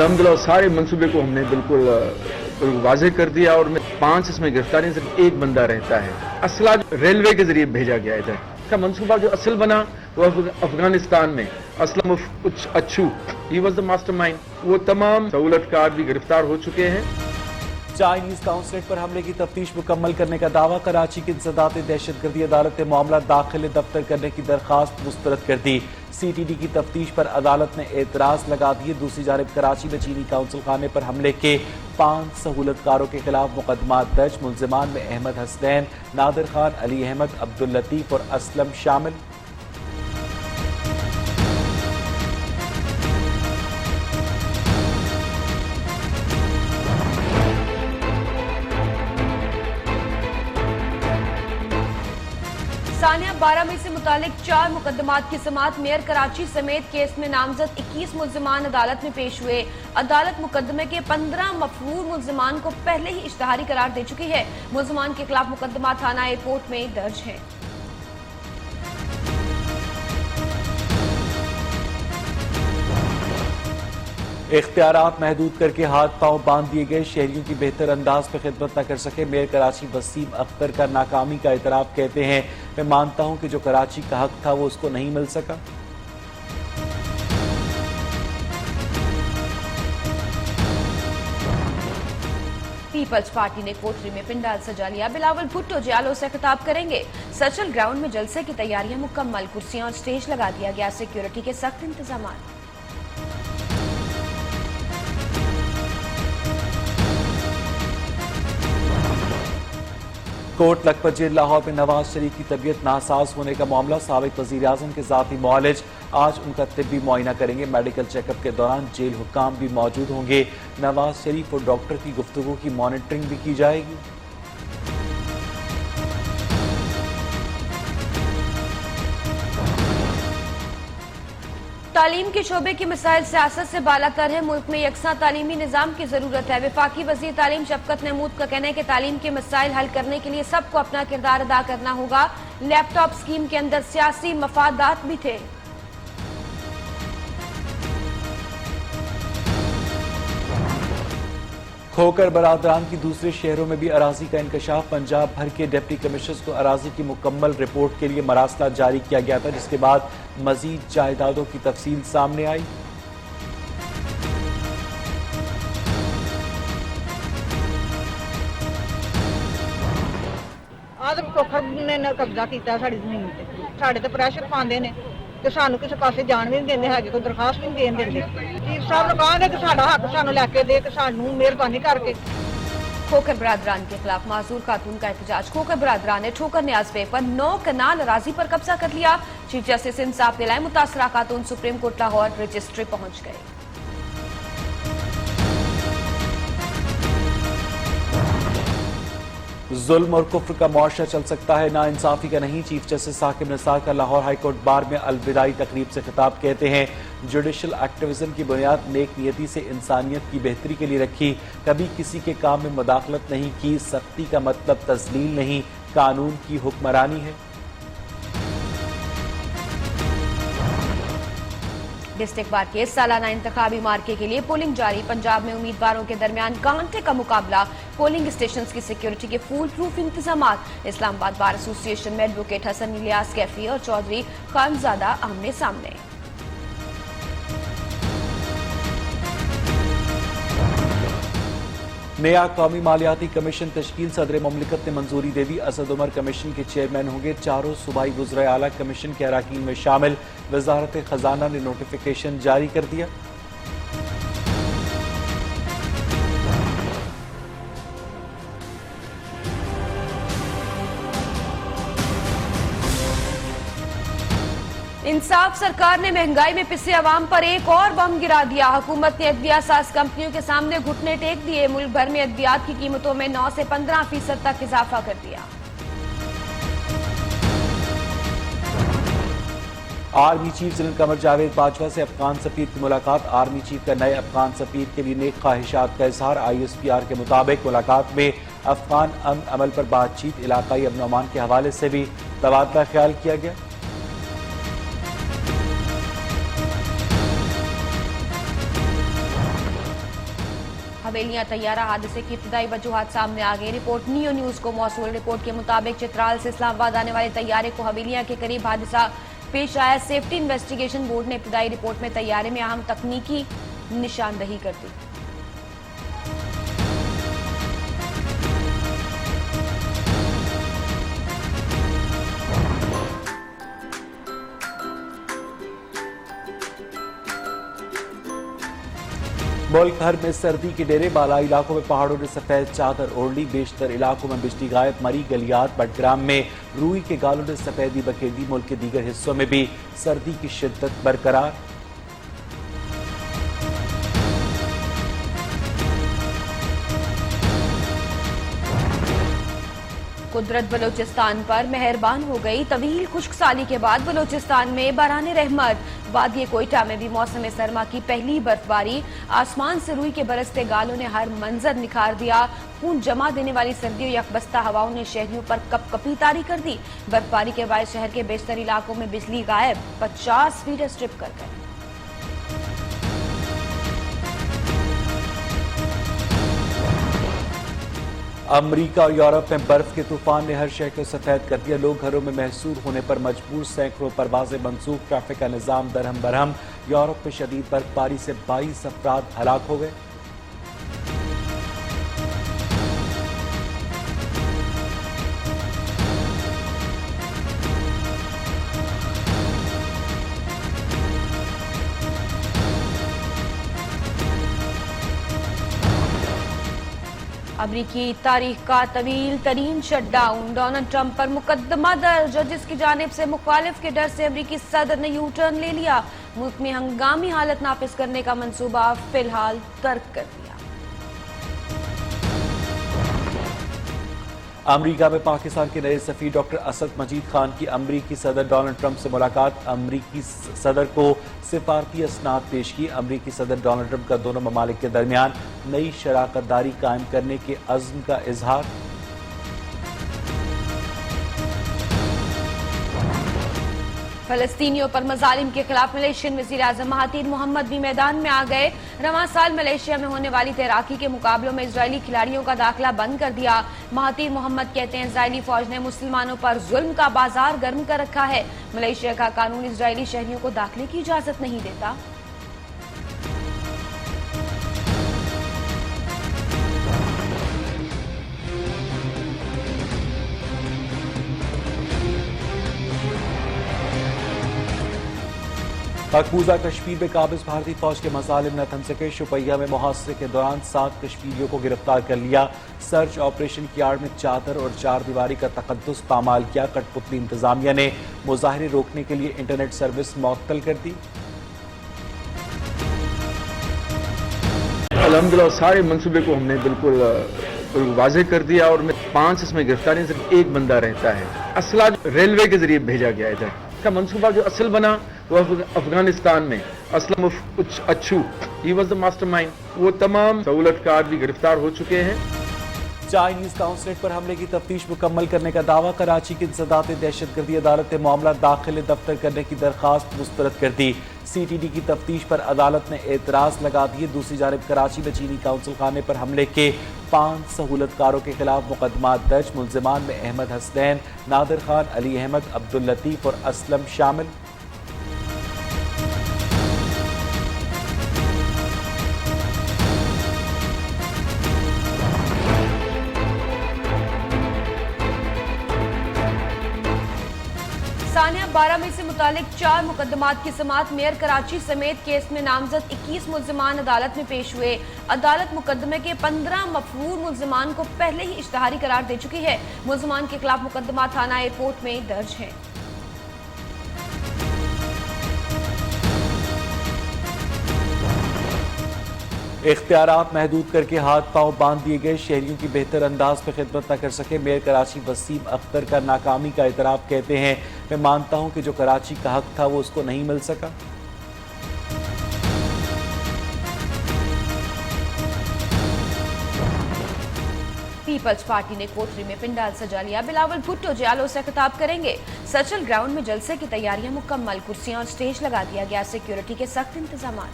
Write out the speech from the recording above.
अल्हम्दुलिल्लाह सारे मंसूबे को हमने बिल्कुल वाज़ेह कर दिया और 5 इसमें गिरफ्तारी, सिर्फ 1 बंदा रहता है। असला रेलवे के जरिए भेजा गया इधर। इसका मंसूबा जो असल बना वो अफगानिस्तान में असलम अच्छू, ही वॉज द मास्टरमाइंड। वो तमाम सहूलतकार भी गिरफ्तार हो चुके हैं। चाइनीज काउंसलेट पर हमले की तफ्तीश मुकम्मल करने का दावा। कराची की इंसदाद दहशतगर्दी अदालत ने मामला दाखिल दफ्तर करने की दरखास्त मुस्तरद कर दी। CTD की तफ्तीश पर अदालत ने एतराज लगा दिए। दूसरी जानिब कराची में चीनी काउंसिल खाने पर हमले के 5 सहूलतकारों के खिलाफ मुकदमा दर्ज। मुल्जिमान में अहमद हसनैन, नादिर खान, अली अहमद, अब्दुल लतीफ और असलम शामिल। सानिया 12 मई से मुतालिक 4 मुकदमात की समाअत। मेयर कराची समेत केस में नामजद 21 मुल्जिमान अदालत में पेश हुए। अदालत मुकदमे के 15 मफरूर मुल्जिमान को पहले ही इश्तहारी करार दे चुकी है। मुल्जिमान के खिलाफ मुकदमा थाना एयरपोर्ट में दर्ज है। इख्तियारात महदूद करके हाथ पांव बांध दिए गए। शहरियों की बेहतर अंदाज पर खिदमत न कर सके। मेयर कराची वसीम अख्तर का नाकामी का इतराफ। कहते हैं, मैं मानता हूं कि जो कराची का हक था वो उसको नहीं मिल सका। पीपल्स पार्टी ने कोठरी में पिंडाल सजा लिया। बिलावल भुट्टो जियालो से खिताब करेंगे। सर्चल ग्राउंड में जलसे की तैयारियां मुकम्मल। कुर्सियां और स्टेज लगा दिया गया। सिक्योरिटी के सख्त इंतजाम। कोट लखपत जेल लाहौर में नवाज शरीफ की तबीयत नासाज होने का मामला। साबिक वजीर आजम के जाती मुआलिज आज उनका तिब्बी मुआयना करेंगे। मेडिकल चेकअप के दौरान जेल हुक्काम भी मौजूद होंगे। नवाज शरीफ और डॉक्टर की गुफ्तगू की मॉनिटरिंग भी की जाएगी। तालीम के शोबे की मिसाइल सियासत से बालातर है। मुल्क में यकसा तालीमी निजाम की जरूरत है। वफाकी वजीर तालीम शफकत महमूद का कहना है कि तालीम के मसाइल हल करने के लिए सबको अपना किरदार अदा करना होगा। लैपटॉप स्कीम के अंदर सियासी मफादात भी थे। खोकर बरादरान की दूसरे शहरों में भी अराजी का इंकशाफ। पंजाब भर के डिप्टी कमिश्नर्स को अराजी की मुकम्मल रिपोर्ट के लिए मरासला जारी किया गया था, जिसके बाद मजीद जायदादों की तफसील सामने आई। आदम खोखर ने कब्जा किया साड़ी जमीन ते, साढ़े ते प्रेशर पाते हैं कि सानू किसी पासे जान भी नहीं देंगे है, कोई दरखास्त भी नहीं देन देंगे। चीफ साहब ने कहा कि साडा हक सानू लैके दे, कि सानू मेहरबानी करके। खोकर बरादरान के खिलाफ माजूर खातून का एहतजाज। खोकर बरादरान ने ठोकर न्याज पे पर 9 कनाल अराजी पर कब्जा कर लिया। चीफ जस्टिस इंसाफ दिलाए। मुतासरा खातून सुप्रीम कोर्ट लाहौर रजिस्ट्री पहुंच गए। जुल्म और कुफ्र का मुआशरा चल सकता है, ना इंसाफी का नहीं। चीफ जस्टिस साकिब निसार का लाहौर हाईकोर्ट बार में अलविदाई तकरीब से खिताब। कहते हैं, जुडिशल एक्टिविज्म की बुनियाद नेक नियति से इंसानियत की बेहतरी के लिए रखी। कभी किसी के काम में मुदाखलत नहीं की। सख्ती का मतलब तस्लील नहीं, कानून की हुक्मरानी है। डिस्ट्रिक्ट बार के सालाना इंतखाबी मार्के के लिए पोलिंग जारी। पंजाब में उम्मीदवारों के दरमियान कांटे का मुकाबला। पोलिंग स्टेशन की सिक्योरिटी के फुल प्रूफ इंतजाम। इस्लामाबाद बार एसोसिएशन में एडवोकेट हसन इलियास कैफी और चौधरी खानजादा आमने सामने। नया कौमी मालियाती कमीशन तश्कील। सदर ममलिकत ने मंजूरी दे दी। असद उमर कमीशन के चेयरमैन होंगे। 4 सूबाई वज़राए आला कमीशन के अरकान में शामिल। वजारत खजाना ने नोटिफिकेशन जारी कर दिया। इंसाफ सरकार ने महंगाई में पिसे अवाम पर एक और बम गिरा दिया। हुकूमत ने अद्विया साज कंपनियों के सामने घुटने टेक दिए। मुल्क भर में अद्वियात की कीमतों में 9 से 15% तक इजाफा कर दिया। Army chief general Qamar Javed Bajwa से अफगान सफीर की मुलाकात। आर्मी चीफ का नए अफगान सफीर के लिए नेक ख्वाहिशात का इजहार। ISPR के मुताबिक मुलाकात में अफगान अमन अमल पर बातचीत, इलाकाई अमन अमान के हवाले से भी तबादला ख्याल किया गया। हवेलियां तैयारा हादसे की इब्तदाई वजूहात सामने आ गई। रिपोर्ट नियो न्यूज को मौसूल रिपोर्ट के मुताबिक चित्राल से इस्लामाबाद आने वाले तैयारे को हवेलियां के करीब हादसा पेश आया। सेफ्टी इन्वेस्टिगेशन बोर्ड ने इब्तदाई रिपोर्ट में तैयारे में अहम तकनीकी निशानदही कर दी। मुल्क भर में सर्दी के डेरे, बाला इलाकों में पहाड़ों ने सफेद चादर ओढ़ ली। बेशतर इलाकों में बिजली गायब। मरी गलियात बटग्राम में रूई के गालों ने सफेदी बखेर। मुल्क के दीगर हिस्सों में भी सर्दी की शिद्दत बरकरार। कुदरत बलोचिस्तान पर मेहरबान हो गई। तवील खुश्क साली के बाद बलोचिस्तान में बारान रहमत। वादी कोयटा में भी मौसम सरमा की पहली बर्फबारी। आसमान से रूई के बरसते गालों ने हर मंजर निखार दिया। खून जमा देने वाली सर्दियों यकबस्ता हवाओं ने शहरियों पर कपकपी तारी कर दी। बर्फबारी के बाद शहर के बेशतर इलाकों में बिजली गायब। 50 फीट स्ट्रिप कर गए। अमेरिका और यूरोप में बर्फ के तूफान ने हर शहर को सफेद कर दिया। लोग घरों में महसूर होने पर मजबूर। सैकड़ों परवाजें मंसूख। ट्रैफिक का निजाम दरहम बरहम। यूरोप में शदीद बर्फबारी से 22 अफराद हलाक हो गए। अमरीकी तारीख का तवील तरीन शटडाउन। डोनाल्ड ट्रंप पर मुकदमा दर्ज। जजिस की जानिब से मुखालिफ के डर से अमरीकी सदर ने यू टर्न ले लिया। मुल्क में हंगामी हालत नाफिज करने का मंसूबा फिलहाल तर्क कर दिया। अमेरिका में पाकिस्तान के नए सफीर डॉक्टर असद मजीद खान की अमरीकी सदर डोनाल्ड ट्रंप से मुलाकात। अमरीकी सदर को सिफारती असनाद पेश की। अमरीकी सदर डोनाल्ड ट्रंप का दोनों ममालिक के दरमियान नई शराकतदारी कायम करने के अज़्म का इजहार। फलस्तीनियों पर मजालिम के खिलाफ मलेशियन वज़ीर आज़म महातीर मोहम्मद भी मैदान में आ गए। रवां साल मलेशिया में होने वाली तैराकी के मुकाबलों में इजरायली खिलाड़ियों का दाखिला बंद कर दिया। महातीर मोहम्मद कहते हैं इजरायली फौज ने मुसलमानों पर जुल्म का बाजार गर्म कर रखा है। मलेशिया का कानून इजरायली शहरियों को दाखिले की इजाजत नहीं देता। मकबूजा कश्मीर में काबिज भारतीय फौज के मसालिम न थम सके। शुपैया में मुहासरे के दौरान 7 कश्मीरियों को गिरफ्तार कर लिया। सर्च ऑपरेशन की आड़ में चादर और चार दीवारी का तकद्दुस पामाल किया। कठपुतली इंतजामिया ने मुजाहरे रोकने के लिए इंटरनेट सर्विस मुअत्तल कर दी। अल्हम्दुलिल्लाह सारे मंसूबे को हमने बिल्कुल वाज़ेह कर दिया और 5 इसमें गिरफ्तारियां, सिर्फ एक बंदा रहता है। असला रेलवे के जरिए भेजा गया इधर का मंसूबा जो असल बना वो अफगानिस्तान में असलम अच्छू ही वॉज द मास्टरमाइंड। वो तमाम सहूलतकार भी गिरफ्तार हो चुके हैं। चाइनीज काउंसलेट पर हमले की तफ्तीश मुकम्मल करने का दावा। कराची की इंसदात दहशतगर्दी अदालत ने मामला दाखिल दफ्तर करने की दरखास्त मुस्तरद कर दी। CTD की तफ्तीश पर अदालत ने एतराज लगा दिए। दूसरी जानिब कराची में चीनी काउंसिल खाने पर हमले के 5 सहूलतकारों के खिलाफ मुकदमा दर्ज। मुलजिमान में अहमद हसनैन, नादिर खान, अली अहमद, अब्दुल लतीफ और असलम शामिल। सानिया 12 मई से मुतालिक 4 मुकदमात की समाअत मेयर कराची समेत केस में नामजद 21 मुल्जिमान अदालत में पेश हुए। अदालत मुकदमे के 15 मफरूर मुल्जिमान को पहले ही इश्तहारी करार दे चुकी है। मुल्जिमान के खिलाफ मुकदमा थाना एयरपोर्ट में दर्ज है। इख्तियारात महदूद करके हाथ पांव बांध दिए गए। शहरियों की बेहतर अंदाज में खिदमत न कर सके। मेयर कराची वसीम अख्तर का नाकामी का इतराफ। कहते हैं मैं मानता हूं कि जो कराची का हक था वो उसको नहीं मिल सका। पीपल्स पार्टी ने कोठरी में पिंडाल सजा लिया। बिलावल भुट्टो जियालो से खिताब करेंगे। सर्चिल ग्राउंड में जलसे की तैयारियां मुकम्मल। कुर्सियां और स्टेज लगा दिया गया। सिक्योरिटी के सख्त इंतजाम।